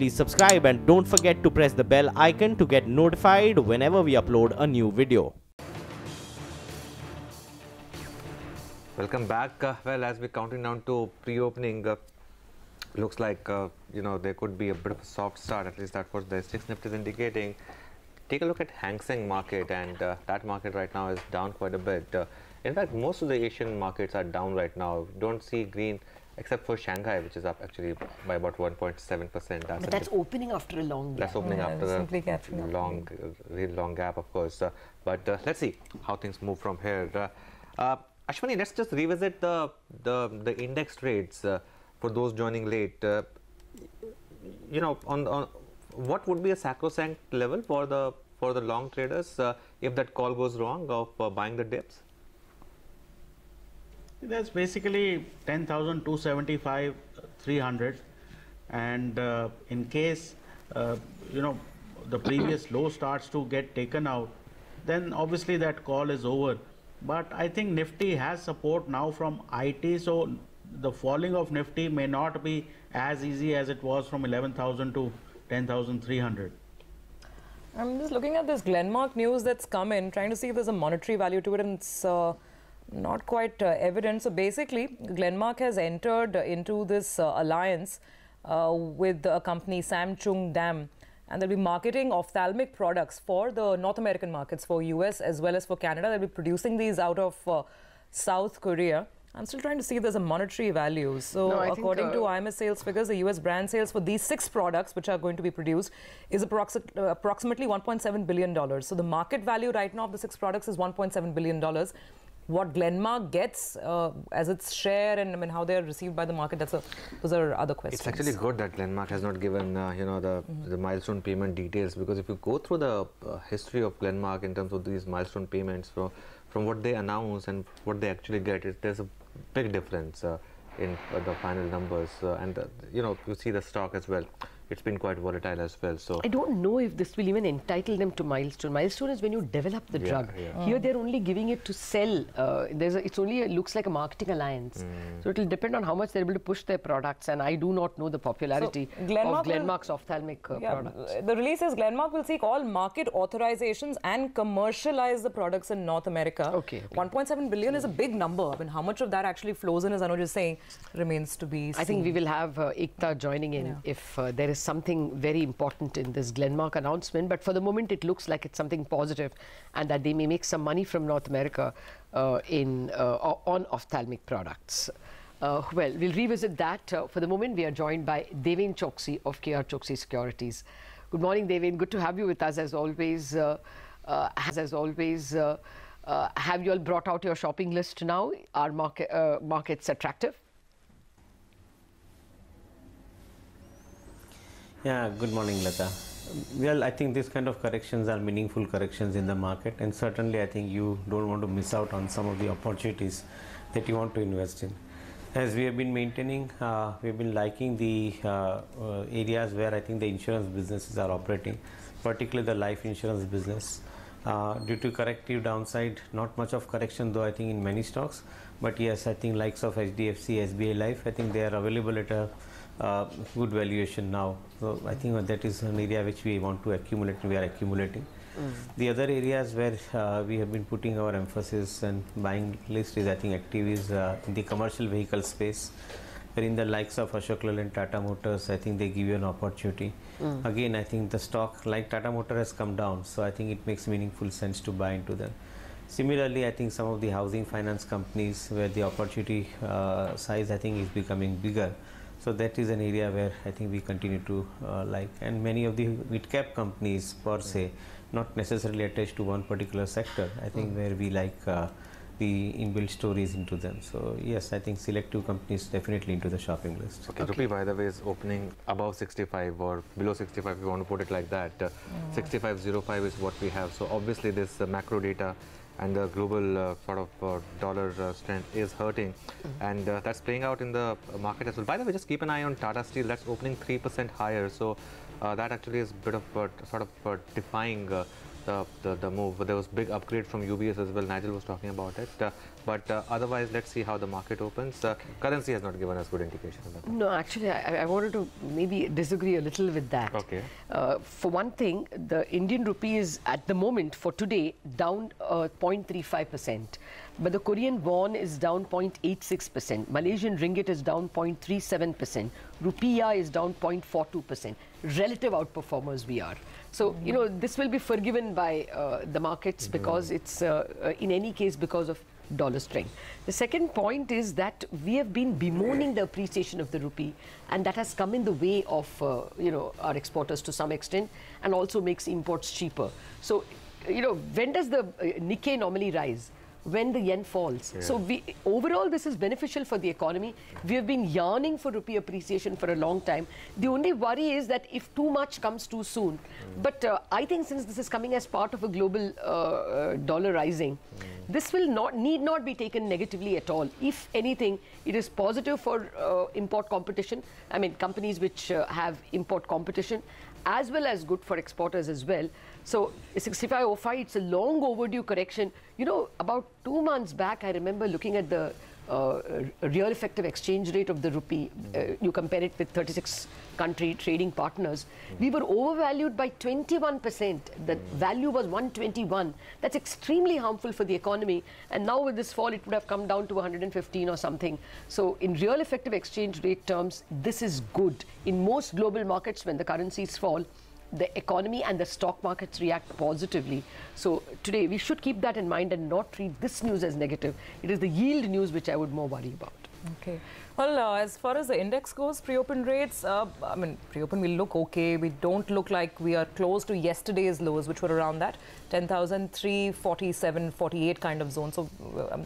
please subscribe and don't forget to press the bell icon to get notified whenever we upload a new video. Welcome back. Well, as we're counting down to pre-opening, looks like there could be a bit of a soft start. At least that's what the SGX Nifty is indicating. Take a look at Seng market, and that market right now is down quite a bit. In fact, most of the Asian markets are down right now. Don't see green except for Shanghai, which is up actually by about 1.7%. But that's opening after a long gap. That's opening after a long, real long gap, of course. But let's see how things move from here. Ashwani, let's just revisit the index trades for those joining late. On what would be a sacrosanct level for the long traders if that call goes wrong of buying the dips? That's basically 10,275, 300, and in case the previous low starts to get taken out, then obviously that call is over. But I think Nifty has support now from IT, so the falling of Nifty may not be as easy as it was from 11,000 to 10,300. I'm just looking at this Glenmark news that's come in, trying to see if there's a monetary value to it, and it's not quite evident. So basically, Glenmark has entered into this alliance with a company, Samsung Dam, and they'll be marketing ophthalmic products for the North American markets, for US as well as for Canada. They'll be producing these out of South Korea. I'm still trying to see if there's a monetary value. So according to IMS sales figures, the US brand sales for these 6 products which are going to be produced is approximately $1.7 billion. So the market value right now of the 6 products is $1.7 billion. What Glenmark gets as its share, and how they are received by the market, those are other questions. It's actually good that Glenmark has not given the milestone payment details, because if you go through the history of Glenmark in terms of these milestone payments from what they announce and what they actually get, there's a big difference in the final numbers, and you see the stock as well. It's been quite volatile as well. So I don't know if this will even entitle them to milestone. Milestone is when you develop the drug. Here they're only giving it to sell. It's only looks like a marketing alliance. So it will depend on how much they're able to push their products. And I do not know the popularity of Glenmark's ophthalmic products. The release says Glenmark will seek all market authorizations and commercialize the products in North America. 1.7 billion is a big number. I mean, how much of that actually flows in, as Anuj is saying, remains to be seen. I think we will have Ekta joining in if there is something very important in this Glenmark announcement, but for the moment it looks like it's something positive, and that they may make some money from North America on ophthalmic products. Well, we'll revisit that. For the moment, we are joined by Deven Choksi of KR Choksi Securities. Good morning, Deven. Good to have you with us as always. Have you all brought out your shopping list now? Are markets attractive? Yeah, good morning, Lata. Well, I think this kind of corrections are meaningful corrections in the market, and certainly I think you don't want to miss out on some of the opportunities that you want to invest in. As we have been maintaining, we've been liking the areas where I think the insurance businesses are operating, particularly the life insurance business. Due to corrective downside, not much of correction though I think in many stocks, but yes, I think likes of HDFC, SBI Life, I think they are available at a good valuation now. So I think that is an area which we want to accumulate, and we are accumulating. The other areas where we have been putting our emphasis and buying list is, I think, active is in the commercial vehicle space, where in the likes of Ashok Leyland, Tata Motors, I think they give you an opportunity. Again, I think the stock like Tata Motor has come down, so I think it makes meaningful sense to buy into them. Similarly, I think some of the housing finance companies where the opportunity size I think is becoming bigger. So that is an area where I think we continue to like, and many of the mid-cap companies per se, not necessarily attached to one particular sector, I think where we like the inbuilt stories into them. So yes, I think selective companies definitely into the shopping list. Okay, Rupee, by the way, is opening above 65 or below 65, if you want to put it like that. 65.05 is what we have. So obviously this macro data and the global sort of dollar strength is hurting, and that's playing out in the market as well. By the way, just keep an eye on Tata Steel. That's opening 3% higher, so that actually is a bit of sort of defying the move. There was big upgrade from UBS as well. Nigel was talking about it. But otherwise, let's see how the market opens. Currency has not given us good indication of that. No, actually, I wanted to maybe disagree a little with that. Okay. For one thing, the Indian rupee is at the moment for today down 0.35%. But the Korean won is down 0.86%. Malaysian ringgit is down 0.37%. Rupiah is down 0.42%. Relative outperformers we are. So, you know, this will be forgiven by the markets because it's, in any case, because of dollar strength. The second point is that we have been bemoaning the appreciation of the rupee, and that has come in the way of, you know, our exporters to some extent, and also makes imports cheaper. So, you know, when does the Nikkei normally rise? When the yen falls. Yeah. So overall this is beneficial for the economy. We have been yearning for rupee appreciation for a long time. The only worry is that if too much comes too soon. But I think since this is coming as part of a global dollar rising, this will need not be taken negatively at all. If anything, it is positive for import competition. I mean, companies which have import competition, as well as good for exporters as well. So 65.05, it's a long overdue correction. You know, about 2 months back, I remember looking at the real effective exchange rate of the rupee. You compare it with 36 country trading partners. We were overvalued by 21%. The value was 121. That's extremely harmful for the economy. And now with this fall, it would have come down to 115 or something. So in real effective exchange rate terms, this is good. In most global markets, when the currencies fall, the economy and the stock markets react positively. So today we should keep that in mind and not treat this news as negative. It is the yield news which I would more worry about. Okay. Well, as far as the index goes, pre-open rates, I mean, pre-open will look okay. We don't look like we are close to yesterday's lows, which were around that 10,347, 48 kind of zone. So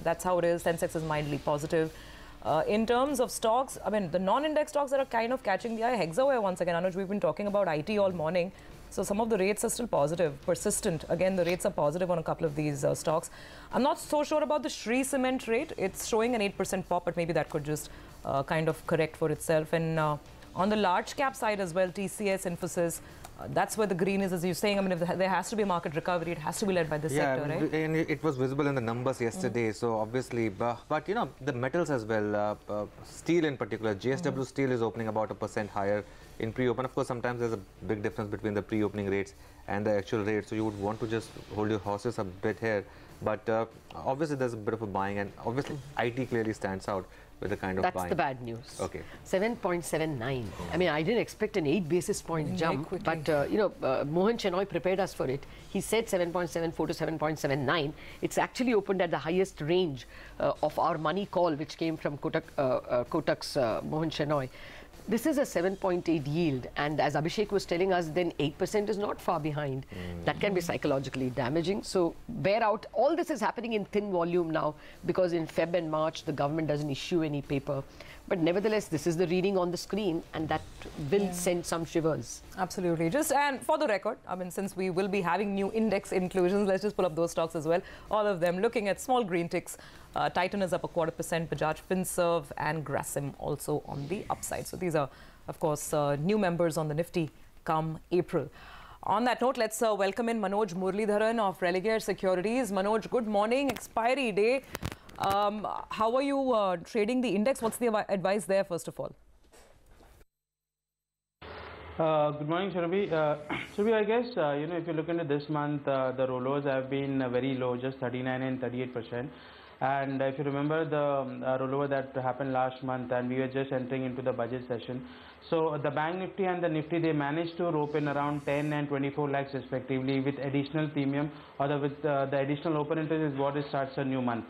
that's how it is. Sensex is mildly positive. In terms of stocks, I mean, the non-index stocks that are kind of catching the eye. Hexaware, once again, Anuj, we've been talking about IT all morning. So some of the rates are still positive, persistent. Again, the rates are positive on a couple of these stocks. I'm not so sure about the Shree Cement rate. It's showing an 8% pop, but maybe that could just kind of correct for itself. And on the large cap side as well, TCS, Infosys, that's where the green is, as you're saying. I mean, if there has to be a market recovery, it has to be led by this sector, right? And it was visible in the numbers yesterday. So obviously, but you know, the metals as well, steel in particular, JSW Steel is opening about 1% higher in pre-open. Of course, sometimes there's a big difference between the pre-opening rates and the actual rates. So you would want to just hold your horses a bit here. But obviously, there's a bit of a buying, and obviously, IT clearly stands out with the kind of buying. That's the bad news. Okay. 7.79. I mean, I didn't expect an 8 basis point jump, but you know, Mohan Chenoy prepared us for it. He said 7.74 to 7.79. It's actually opened at the highest range of our money call, which came from Kotak's Mohan Chenoy. This is a 7.8 yield, and as Abhishek was telling us, then 8% is not far behind. That can be psychologically damaging. So bear out. All this is happening in thin volume now because in Feb and March, the government doesn't issue any paper. But nevertheless, this is the reading on the screen, and that will send some shivers. Absolutely. Just and for the record, I mean, since we will be having new index inclusions, let's just pull up those stocks as well. All of them looking at small green ticks. Titan is up 0.25%, Bajaj Finserv and Grasim also on the upside. So these are, of course, new members on the Nifty come April. On that note, let's welcome in Manoj Muralidharan of Religare Securities. Manoj, good morning. Expiry day. How are you trading the index? What's the advice there, first of all? Good morning, Surabhi. Surabhi, I guess, you know, if you look into this month, the rollovers have been very low, just 39 and 38%. And if you remember the rollover that happened last month, and we were just entering into the budget session. So the Bank Nifty and the Nifty, they managed to rope in around 10 and 24 lakhs respectively with additional premium, or with the additional open interest is what it starts a new month.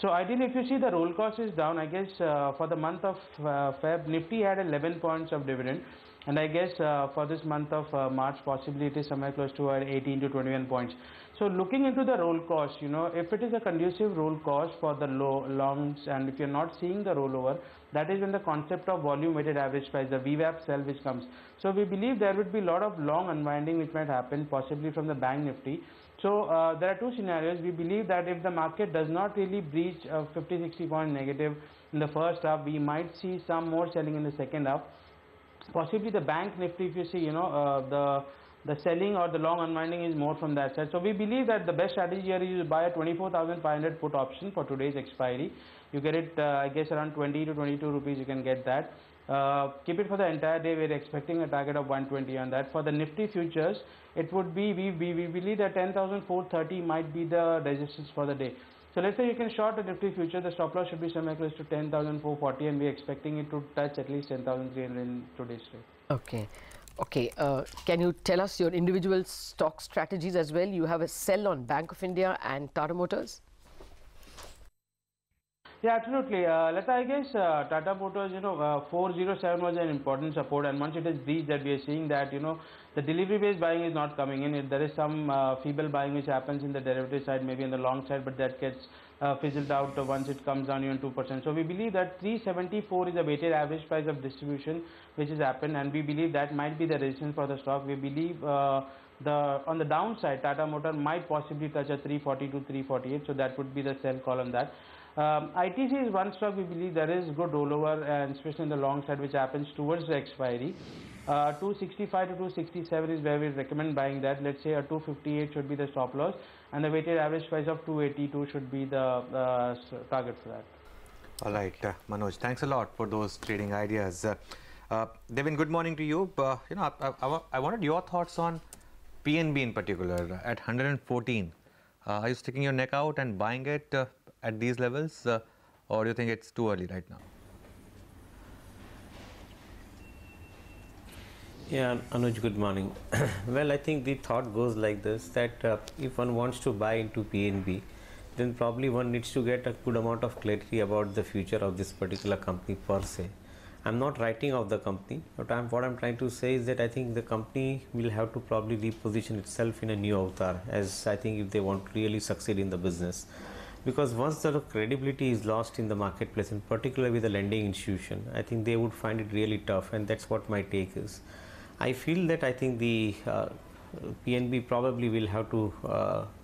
So ideally, if you see the roll cost is down, I guess for the month of Feb, Nifty had 11 points of dividend. And I guess for this month of March, possibly it is somewhere close to 18 to 21 points. So looking into the roll cost, you know, if it is a conducive roll cost for the longs, and if you're not seeing the rollover, that is when the concept of volume weighted average price, the VWAP sell, which comes. So we believe there would be a lot of long unwinding which might happen, possibly from the Bank Nifty. So there are two scenarios. We believe that if the market does not really breach 50-60 point negative in the first half, we might see some more selling in the second half. Possibly the Bank Nifty, if you see, you know, The selling or the long unwinding is more from that side. So we believe that the best strategy here is to buy a 24,500 put option for today's expiry. You get it, I guess, around 20 to 22 rupees. You can get that. Keep it for the entire day. We're expecting a target of 120 on that. For the Nifty futures, it would be, we believe that 10,430 might be the resistance for the day. So let's say you can short a Nifty future, the stop loss should be somewhere close to 10,440, and we're expecting it to touch at least 10,300 in today's trade. Okay. Okay, can you tell us your individual stock strategies as well? You have a sell on Bank of India and Tata Motors. Yeah, absolutely. I guess Tata Motors, 407 was an important support, and once it is reached, that we are seeing that, the delivery-based buying is not coming in. There is some feeble buying which happens in the derivative side, maybe on the long side, but that gets fizzled out once it comes down even 2%. So we believe that 374 is a weighted average price of distribution which has happened, and we believe that might be the resistance for the stock. We believe on the downside, Tata Motor might possibly touch a 340 to 348, so that would be the sell call on that. ITC is one stock we believe there is good rollover, and especially in the long side, which happens towards the expiry. 265 to 267 is where we recommend buying that. Let's say a 258 should be the stop loss, and the weighted average price of 282 should be the target for that. All right, Manoj, thanks a lot for those trading ideas. Devin, good morning to you. I wanted your thoughts on PNB in particular at 114. Are you sticking your neck out and buying it at these levels, or do you think it's too early right now? Yeah, Anuj, good morning. Well, I think the thought goes like this, that if one wants to buy into PNB, then probably one needs to get a good amount of clarity about the future of this particular company per se. I'm not writing off the company, but what I'm trying to say is that I think the company will have to probably reposition itself in a new avatar, as I think if they want to really succeed in the business. Because once the credibility is lost in the marketplace, and particularly with the lending institution, I think they would find it really tough, and that's what my take is. I feel that I think the PNB probably will have to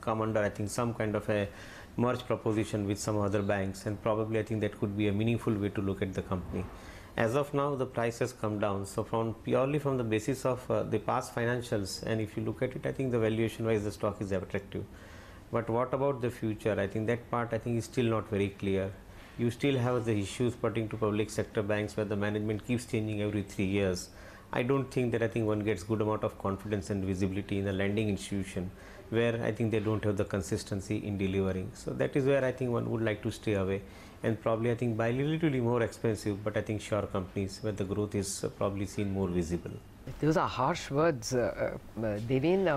come under, I think, some kind of a merge proposition with some other banks, and probably I think that could be a meaningful way to look at the company. As of now, the price has come down, so purely from the basis of the past financials, and if you look at it, I think the valuation wise the stock is attractive. But what about the future? I think that part is still not very clear. You still have the issues pertaining to public sector banks where the management keeps changing every 3 years. I don't think that one gets good amount of confidence and visibility in a lending institution where I think they don't have the consistency in delivering. So that is where I think one would like to stay away, and probably I think buy relatively more expensive, but I think sure companies where the growth is probably seen more visible. Those are harsh words, Devin.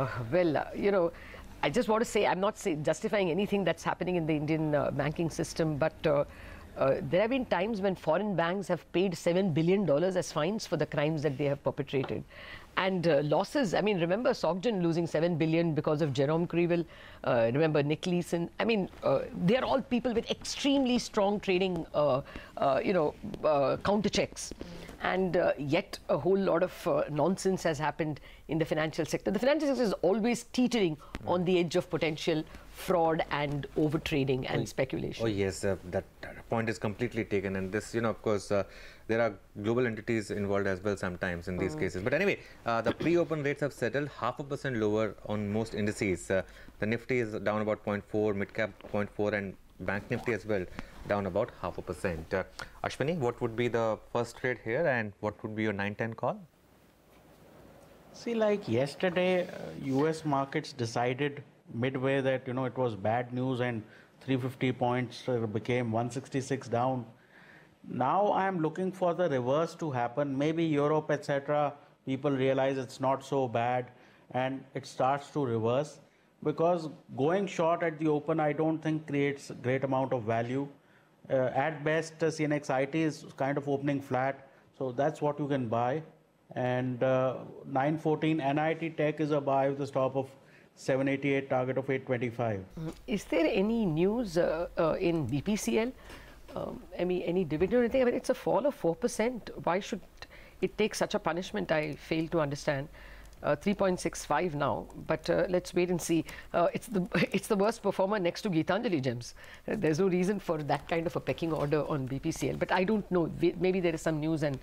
I just want to say, I'm not justifying anything that's happening in the Indian banking system, but there have been times when foreign banks have paid $7 billion as fines for the crimes that they have perpetrated. And losses, remember SocGen losing $7 billion because of Jerome Creeville, remember Nick Leeson. They are all people with extremely strong trading, counter checks. And yet a whole lot of nonsense has happened in the financial sector. The financial sector is always teetering on the edge of potential fraud and overtrading and speculation. Oh yes, that point is completely taken, and this, of course, there are global entities involved as well sometimes in these cases. But anyway, the pre-open rates have settled 0.5% lower on most indices. The Nifty is down about 0.4, mid-cap 0.4, and Bank Nifty as well down about 0.5%. Ashwani, what would be the first trade here, and what would be your 9-10 call? See, like yesterday, US markets decided midway that, it was bad news, and 350 points became 166 down. Now I am looking for the reverse to happen. Maybe Europe, etc., people realize it's not so bad and it starts to reverse, because going short at the open I don't think creates a great amount of value. At best, CNX IT is kind of opening flat, so that's what you can buy. And 914 NIT Tech is a buy with a stop of 788, target of 825. Is there any news in BPCL? Any dividend or anything? It's a fall of 4%. Why should it take such a punishment? I fail to understand. 3.65 now, but let's wait and see. It's the worst performer next to Geetanjali Gems. There's no reason for that kind of a pecking order on BPCL, but I don't know. Maybe there is some news and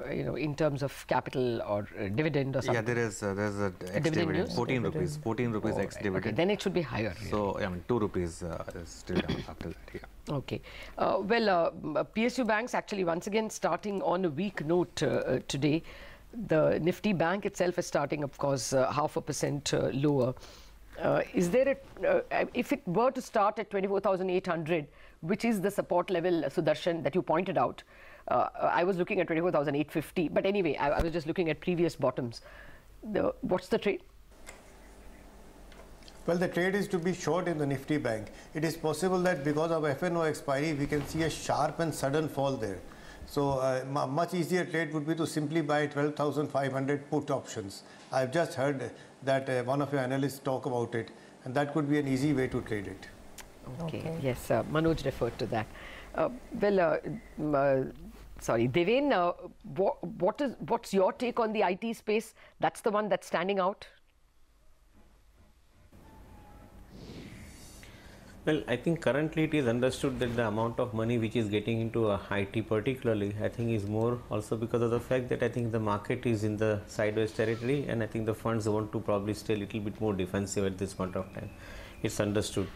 in terms of capital or dividend or something. Yeah, there's a ex-dividend, 14 rupees, 14 rupees ex-dividend. Okay, then it should be higher. Really. So, I mean, 2 rupees is still down after that, yeah. Okay. PSU banks actually once again starting on a weak note today. The Nifty Bank itself is starting, of course, 0.5% lower. Is there if it were to start at 24,800, which is the support level, Sudarshan, that you pointed out, I was looking at 24,850, but anyway, I was just looking at previous bottoms. What's the trade? Well, the trade is to be short in the Nifty Bank. It is possible that because of FNO expiry, we can see a sharp and sudden fall there. So a much easier trade would be to simply buy 12,500 put options. I've just heard that one of your analysts talk about it, and that could be an easy way to trade it. Okay. Yes, Manoj referred to that. Sorry, Deven, what's your take on the IT space? That's the one that's standing out. Well, I think currently it is understood that the amount of money which is getting into IT particularly, I think is more also because of the fact that I think the market is in the sideways territory, and I think the funds want to probably stay a little bit more defensive at this point of time. It's understood.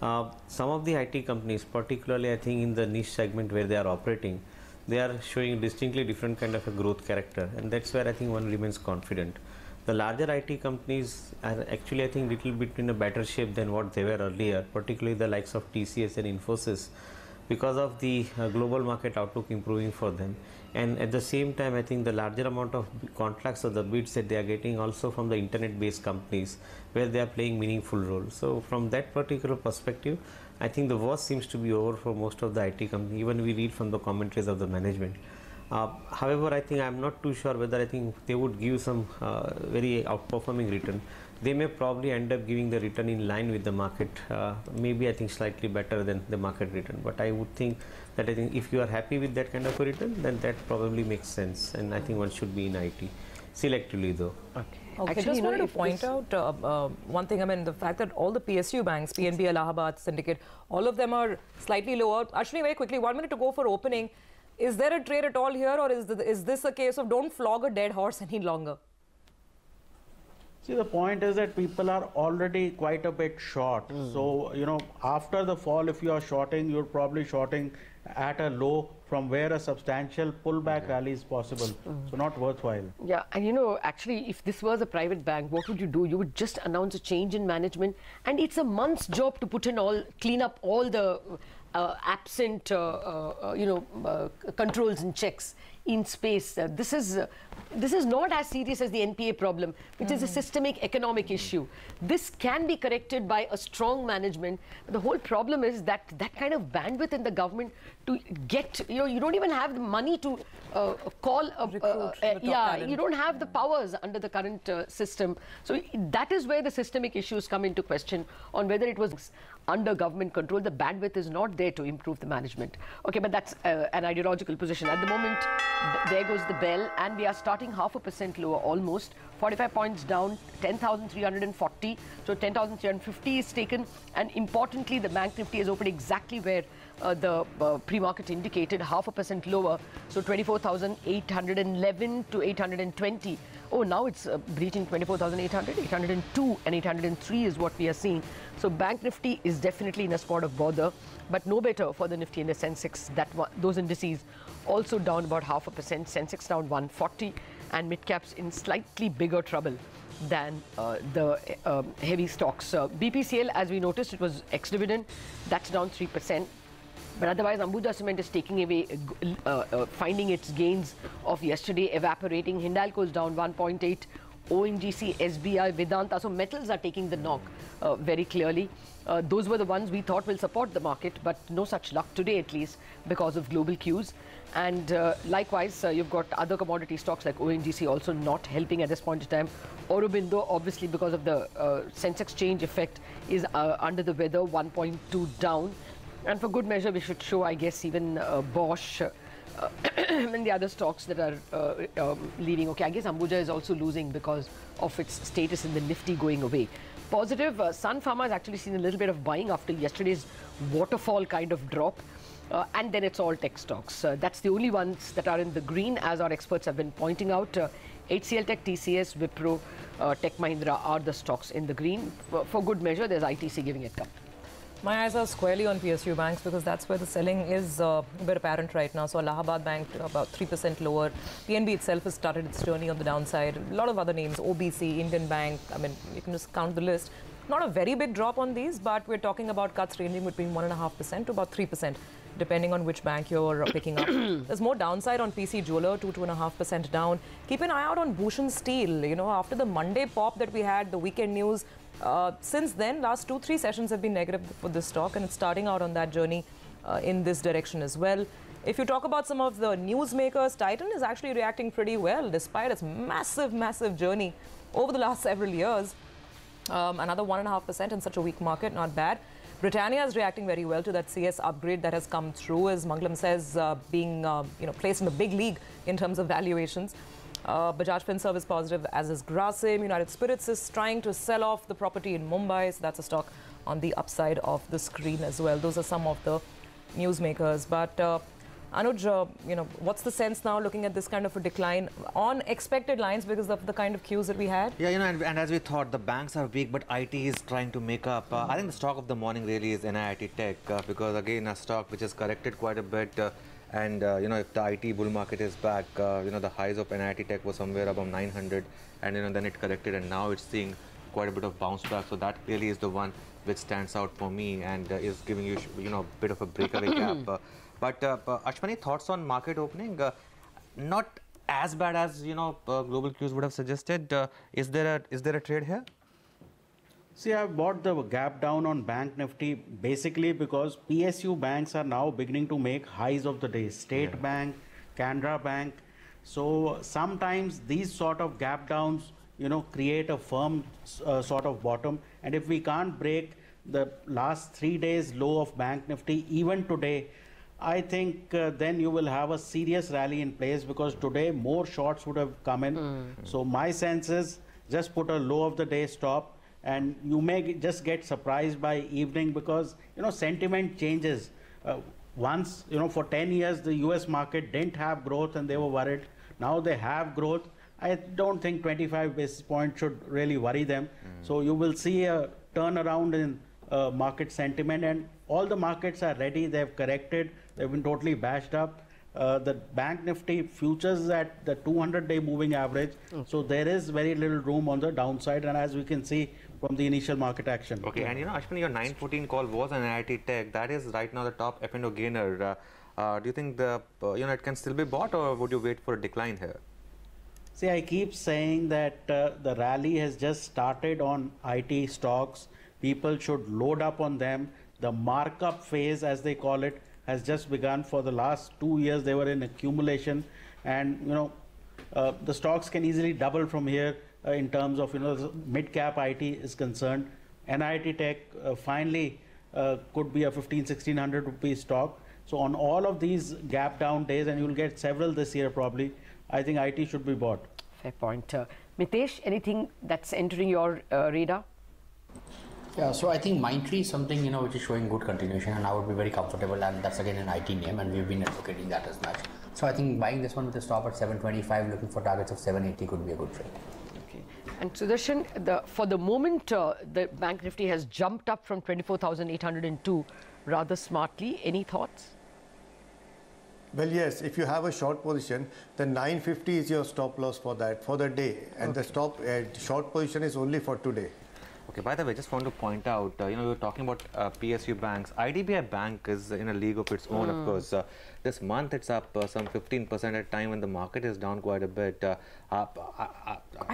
Some of the IT companies, particularly I think in the niche segment where they are operating, they are showing distinctly different kind of a growth character, and that's where I think one remains confident. The larger IT companies are actually, I think, little bit in a better shape than what they were earlier, particularly the likes of TCS and Infosys, because of the global market outlook improving for them. And at the same time, I think the larger amount of contracts or the bids that they are getting also from the internet-based companies, where they are playing meaningful role. So from that particular perspective, I think the worst seems to be over for most of the IT companies. Even we read from the commentaries of the management. However, I think I'm not too sure whether I think they would give some very outperforming return. They may probably end up giving the return in line with the market, maybe I think slightly better than the market return. But I would think that I think if you are happy with that kind of a return, then that probably makes sense, and I think one should be in IT, selectively though. Okay. I just wanted to point out one thing. I mean, the fact that all the PSU banks, PNB, Allahabad, Syndicate, all of them are slightly lower. Ashwani, very quickly, 1 minute to go for opening. Is there a trade at all here, or is this a case of don't flog a dead horse any longer? See, the point is that people are already quite a bit short. So, after the fall, if you are shorting, you're probably shorting at a low from where a substantial pullback rally is possible. So, not worthwhile. Yeah, and actually, if this was a private bank, what would you do? You would just announce a change in management, and it's a month's job to clean up all the absent, controls and checks in space. This is not as serious as the NPA problem, which is a systemic economic issue. This can be corrected by a strong management. The whole problem is that kind of bandwidth in the government to get, you don't even have the money to call you don't have the powers under the current system. So that is where the systemic issues come into question on whether it was under government control. The bandwidth is not there to improve the management. Okay, but that's an ideological position. At the moment, there goes the bell, and we are starting 0.5% lower, almost 45 points down, 10,340. So 10,350 is taken, and importantly, the Bank Nifty is opened exactly where the pre-market indicated, 0.5% lower. So 24,811 to 820. Oh, now it's breaching 24,800, 802 and 803 is what we are seeing. So Bank Nifty is definitely in a spot of bother, but no better for the Nifty and the Sensex. Those indices also down about 0.5%, Sensex down 140, and mid-caps in slightly bigger trouble than the heavy stocks. BPCL, as we noticed, it was ex-dividend, that's down 3%. But otherwise, Ambuja Cement is taking away, finding its gains of yesterday, evaporating. Hindalco is down 1.8, ONGC, SBI, Vedanta. So metals are taking the knock very clearly. Those were the ones we thought will support the market, but no such luck today, at least, because of global cues. And likewise, you've got other commodity stocks like ONGC also not helping at this point in time. Aurobindo, obviously, because of the Sensex change effect, is under the weather, 1.2 down. And for good measure, we should show, I guess, even Bosch And the other stocks that are leading. Okay, I guess Ambuja is also losing because of its status in the Nifty going away. Positive, Sun Pharma has actually seen a little bit of buying after yesterday's waterfall kind of drop. And then it's all tech stocks. That's the only ones that are in the green, as our experts have been pointing out. HCL Tech, TCS, Wipro, Tech Mahindra are the stocks in the green. For good measure, there's ITC giving it come. My eyes are squarely on PSU banks because that's where the selling is a bit apparent right now. So Allahabad Bank about 3% lower. PNB itself has started its journey on the downside. A lot of other names, OBC, Indian Bank. I mean, you can just count the list. Not a very big drop on these, but we're talking about cuts ranging between 1.5% to about 3%, depending on which bank you're picking up. There's more downside on PC Jeweler, 2.5% down. Keep an eye out on Bhushan Steel. You know, after the Monday pop that we had, the weekend news, since then, last 2-3 sessions have been negative for this stock, and it's starting out on that journey in this direction as well. If you talk about some of the newsmakers, Titan is actually reacting pretty well, despite its massive journey over the last several years. Another 1.5% in such a weak market, not bad. Britannia is reacting very well to that CS upgrade that has come through, as Mangalam says, being placed in the big league in terms of valuations. Bajaj Finserv is positive, as is Grasim. United Spirits is trying to sell off the property in Mumbai, so that's a stock on the upside of the screen as well. Those are some of the newsmakers. But Anuj, what's the sense now looking at this kind of a decline on expected lines because of the kind of cues that we had? Yeah, and as we thought, the banks are weak, but IT is trying to make up. I think the stock of the morning really is NIIT Tech because, again, a stock which has corrected quite a bit. And, if the IT bull market is back, the highs of NIIT Tech was somewhere above 900 and, then it corrected and now it's seeing quite a bit of bounce back. So that really is the one which stands out for me and is giving you, a bit of a breakaway gap. But Ashwani, thoughts on market opening? Not as bad as, global cues would have suggested. Is there a trade here? See, I've bought the gap down on Bank Nifty basically because PSU banks are now beginning to make highs of the day. State Bank, Canara Bank. So sometimes these sort of gap downs, create a firm sort of bottom. And if we can't break the last 3 days low of Bank Nifty, even today, I think then you will have a serious rally in place because today more shorts would have come in. So my sense is just put a low of the day stop. And you may just get surprised by evening because, sentiment changes. Once, for 10 years, the US market didn't have growth and they were worried. Now they have growth. I don't think 25 basis points should really worry them. So you will see a turnaround in market sentiment and all the markets are ready. They've corrected. They've been totally bashed up. The Bank Nifty futures is at the 200-day moving average. So there is very little room on the downside. And as we can see, from the initial market action. Okay, and Ashwani, your 914 call was an NIIT Tech. That is right now the top F&O gainer. Do you think it can still be bought, or would you wait for a decline here? See, I keep saying that the rally has just started on IT stocks. People should load up on them. The markup phase, as they call it, has just begun. For the last 2 years, they were in accumulation, and the stocks can easily double from here. In terms of mid-cap IT is concerned, NIIT Tech finally could be a 1,500-1,600 rupee stock. So on all of these gap down days, and you'll get several this year probably, I think IT should be bought. Fair point. Mitesh, anything that's entering your radar? Yeah, so I think Mindtree is something which is showing good continuation, and I would be very comfortable. And that's again an IT name, and we've been advocating that as much. So I think buying this one with a stop at 725, looking for targets of 780 could be a good trade. And Sudarshan, for the moment, the Bank Nifty has jumped up from 24,802 rather smartly. Any thoughts? Well, yes, if you have a short position, then 950 is your stop loss for that, for the day. And the short position is only for today. Okay, by the way, just want to point out, we were talking about PSU banks. IDBI Bank is in a league of its own, of course. This month, it's up some 15% at a time when the market is down quite a bit. I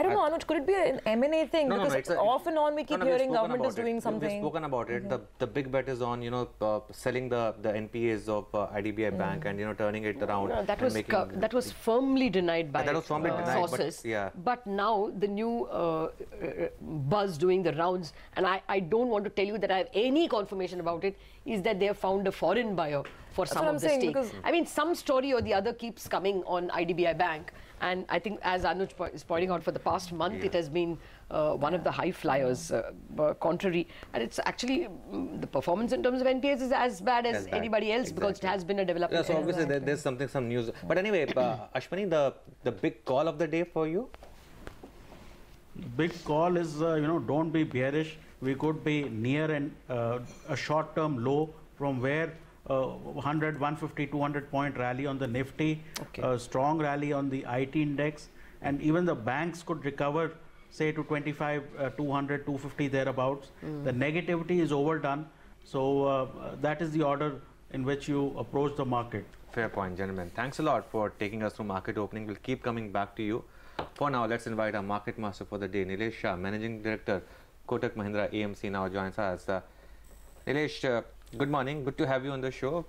don't know, Anuj, could it be an M&A thing? Because off and on we keep hearing government is doing something. We've spoken about it. The big bet is on, selling the NPAs of IDBI Bank and, turning it around. No, that was firmly denied by that was firmly denied, sources. But, yeah. But now the new buzz doing the rounds, and I don't want to tell you that I have any confirmation about it, is that they have found a foreign buyer for some of the stake. I mean, some story or the other keeps coming on IDBI Bank, and I think, as Anuj is pointing out, for the past month it has been one of the high flyers, contrary, and it's actually the performance in terms of NPAs is as bad as anybody else, because it has been a development. Yeah, so obviously there's some news. But anyway, Ashwani, the big call of the day for you? Big call is, don't be bearish. We could be near a short-term low from where 100, 150, 200 point rally on the Nifty, strong rally on the IT index, and even the banks could recover, say, to 25, 200, 250 thereabouts. The negativity is overdone. So that is the order in which you approach the market. Fair point, gentlemen. Thanks a lot for taking us through market opening. We'll keep coming back to you. For now, let's invite our market master for the day, Nilesh Shah, Managing Director, Kotak Mahindra AMC, now joins us. Nilesh, good morning. Good to have you on the show.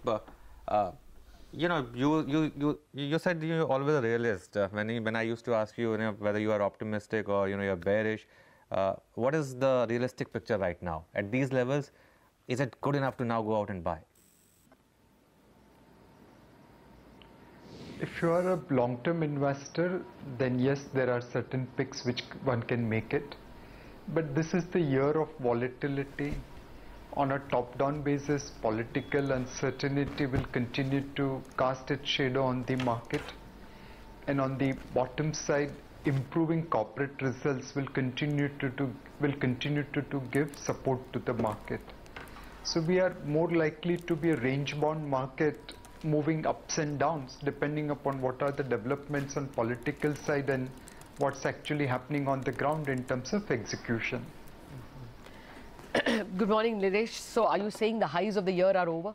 You said you're always a realist. When I used to ask you, whether you are optimistic or you're bearish, what is the realistic picture right now at these levels? Is it good enough to now go out and buy? If you are a long-term investor, then yes, there are certain picks which one can make it. But this is the year of volatility. On a top-down basis, political uncertainty will continue to cast its shadow on the market. And on the bottom side, improving corporate results will continue to give support to the market. So we are more likely to be a range-bound market, moving ups and downs depending upon what are the developments on political side and what's actually happening on the ground in terms of execution. Good morning, Nilesh. So are you saying the highs of the year are over?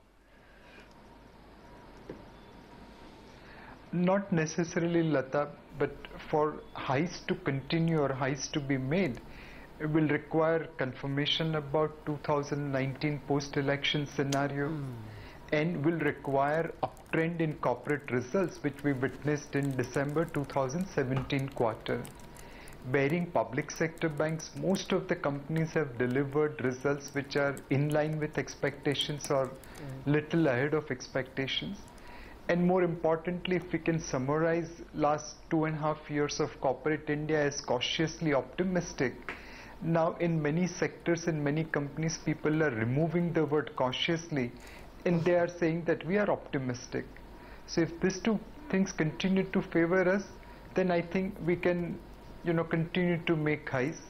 Not necessarily, Lata, but for highs to continue or highs to be made, it will require confirmation about 2019 post-election scenario. And will require uptrend in corporate results, which we witnessed in December 2017 quarter. Bearing public sector banks, most of the companies have delivered results which are in line with expectations or little ahead of expectations. And more importantly, if we can summarize last 2.5 years of corporate India as cautiously optimistic, now in many sectors, in many companies, people are removing the word cautiously, and they are saying that we are optimistic. So if these two things continue to favor us, then I think we can, continue to make highs.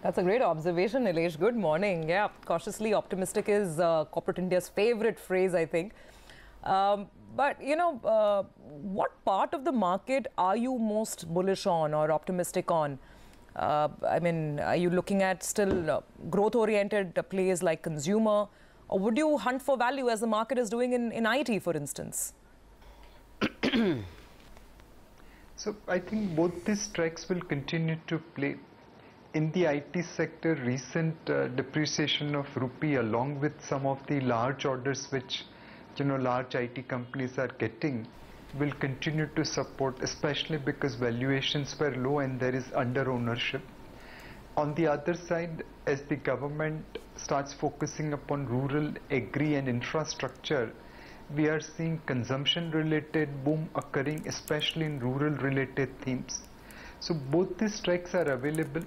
That's a great observation, Nilesh. Good morning. Yeah, cautiously optimistic is corporate India's favorite phrase, I think. But, what part of the market are you most bullish on or optimistic on? I mean, are you looking at still growth-oriented plays like consumer? Or would you hunt for value as the market is doing in IT, for instance? So I think both these tracks will continue to play. In the IT sector, recent depreciation of rupee along with some of the large orders which large IT companies are getting will continue to support, especially because valuations were low and there is under ownership. On the other side, as the government starts focusing upon rural agri and infrastructure, we are seeing consumption-related boom occurring, especially in rural-related themes. So both these tracks are available.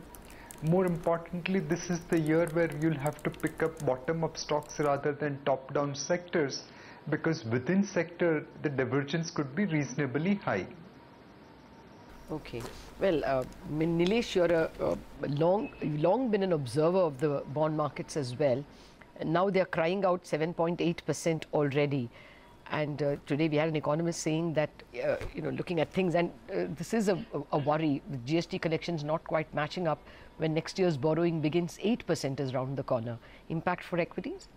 More importantly, this is the year where you'll have to pick up bottom-up stocks rather than top-down sectors, because within sector, the divergence could be reasonably high. Okay. Well, Nilesh, you're long been an observer of the bond markets as well. And now they're crying out 7.8% already. And today we had an economist saying that, looking at things, and this is a worry, with GST collections not quite matching up when next year's borrowing begins, 8% is round the corner. Impact for equities?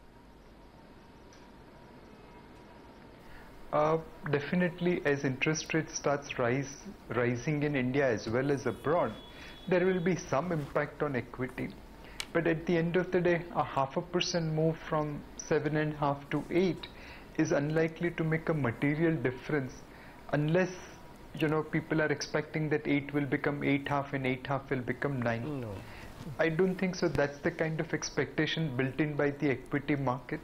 Definitely, as interest rates starts rising in India as well as abroad, there will be some impact on equity. But at the end of the day, a 0.5% move from 7.5 to 8 is unlikely to make a material difference unless people are expecting that 8 will become 8.5 and 8.5 will become 9. No. I don't think so. That's the kind of expectation built in by the equity market.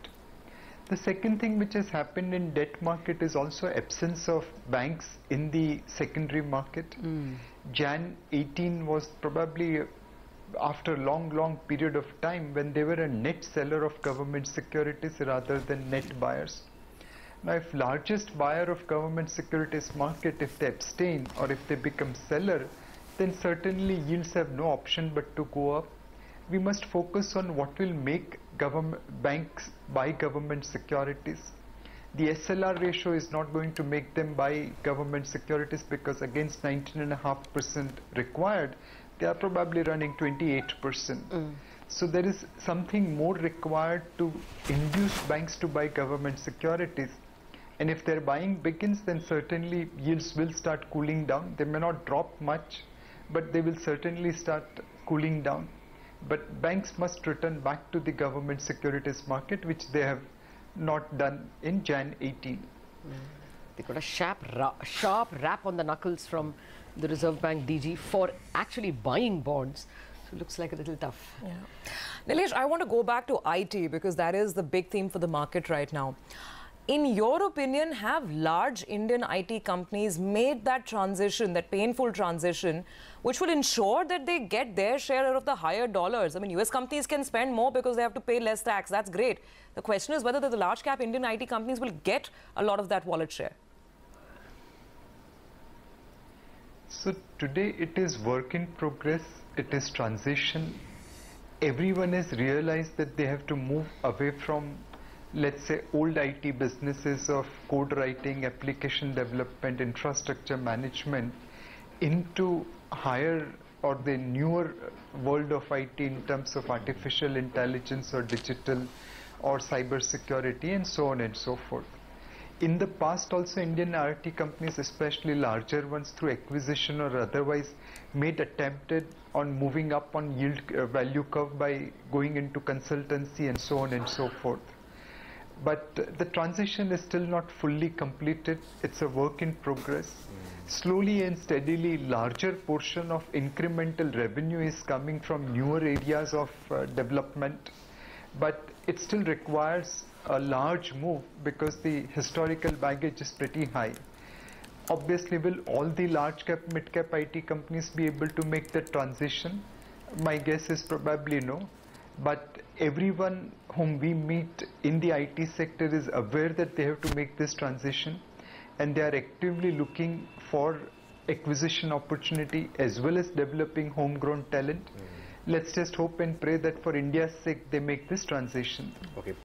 The second thing which has happened in debt market is also absence of banks in the secondary market. Jan 18 was probably after a long period of time when they were a net seller of government securities rather than net buyers. Now, if largest buyer of government securities market, if they abstain or if they become seller, then certainly yields have no option but to go up. We must focus on what will make banks buy government securities. The SLR ratio is not going to make them buy government securities because against 19.5% required, they are probably running 28%. So there is something more required to induce banks to buy government securities. And if their buying begins, then certainly yields will start cooling down. They may not drop much, but they will certainly start cooling down. But banks must return back to the government securities market, which they have not done in Jan 18. They got a sharp rap on the knuckles from the Reserve Bank DG for actually buying bonds. So it looks like a little tough. Yeah. Nilesh, I want to go back to IT because that is the big theme for the market right now. In your opinion, have large Indian IT companies made that transition, that painful transition, which will ensure that they get their share of the higher dollars? I mean, US companies can spend more because they have to pay less tax. That's great. The question is whether the large cap Indian IT companies will get a lot of that wallet share. So today it is work in progress. It is transition. Everyone has realized that they have to move away from, let's say, old IT businesses of code writing, application development, infrastructure management into higher or the newer world of IT in terms of artificial intelligence or digital or cyber security and so on and so forth. In the past also, Indian IT companies, especially larger ones through acquisition or otherwise, made attempted on moving up on yield value curve by going into consultancy and so on and so forth. But the transition is still not fully completed. It's a work in progress. Slowly and steadily, larger portion of incremental revenue is coming from newer areas of development. But it still requires a large move because the historical baggage is pretty high. Obviously, will all the large cap, mid cap IT companies be able to make the transition? My guess is probably no. But everyone whom we meet in the IT sector is aware that they have to make this transition, and they are actively looking for acquisition opportunity as well as developing homegrown talent. Let's just hope and pray that for India's sake they make this transition. Okay,